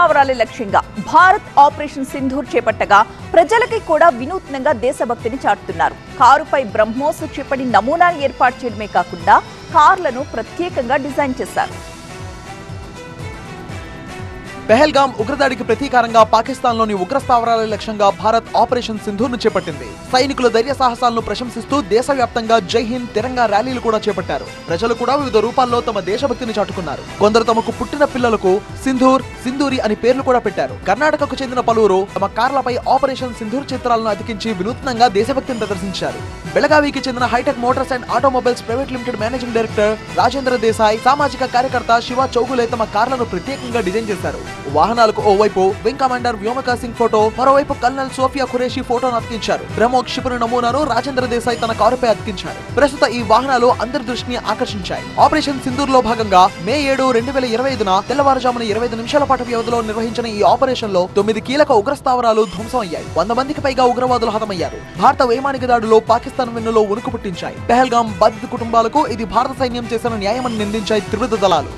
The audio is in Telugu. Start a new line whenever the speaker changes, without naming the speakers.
స్థావరాలే లక్ష్యంగా భారత్ ఆపరేషన్ సింధూర్ చేపట్టగా ప్రజలకి కూడా వినూత్నంగా దేశభక్తిని చాటుతున్నారు. కారుపై బ్రహ్మోస్ క్షిపణి నమూనాను ఏర్పాటు చేయడమే కాకుండా కార్లను ప్రత్యేకంగా డిజైన్ చేశారు.
పెహల్గామ్ ఉగ్రదాడికి ప్రతీకారంగా పాకిస్తాన్లోని ఉగ్ర స్థావరాల లక్ష్యంగా భారత్ ఆపరేషన్ సింధూర్ను చేపట్టింది. సైనికుల ధైర్య సాహసాలను ప్రశంసిస్తూ దేశవ్యాప్తంగా జై హింద్ తిరంగా ర్యాలీలు కూడా చేపట్టారు. ప్రజలు కూడా వివిధ రూపాల్లో తమ దేశభక్తిని చాటుకున్నారు. కొందరు తమకు పుట్టిన పిల్లలకు సింధూర్, సింధూరి అని పేర్లు కూడా పెట్టారు. కర్ణాటకకు చెందిన పలువురు తమ కార్లపై ఆపరేషన్ సింధూర్ చిత్రాలను అతికించి వినూత్నంగా దేశభక్తిని ప్రదర్శించారు. బెళగావికి చెందిన hi-tech motors and automobiles private limited managing director Rajendra Desai, సామాజిక కార్యకర్త శివ చౌగులే తమ కార్లను ప్రత్యేకంగా డిజైన్ చేశారు. వాహనాలకు ఓవైపు wing commander Vyomika Singh photo, మరోవైపు కల్నల్ సోఫియా ఖురేషి ఫోటోను అతికించారు. బ్రహ్మోస్ క్షిపణి నమూనాను రాజేంద్ర దేశాయ్ తన కారుపై అతికించారు. ప్రస్తుత ఈ వాహనాలు అందరి దృష్టిని ఆకర్షించాయి. ఆపరేషన్ సింధూర్ లో భాగంగా మే 7, 2025న తెల్లవారుజామున 25 నిమిషాల పాటు వ్యవధిలో నిర్వహించిన ఈ ఆపరేషన్ లో 9 కీలక ఉగ్ర స్థావరాలు ధ్వంసం అయ్యాయి. 100 మందికి పైగా ఉగ్రవాదులు హతమయ్యారు. భారత వైమానిక దాడులో పాకిస్తాన్ వెన్నులో వణుకు పుట్టించాయి. పెహల్గామ్ బాధిత కుటుంబాలకు ఇది భారత సైన్యం చేసిన న్యాయమని నిందించాయి త్రివిధ దళాలు.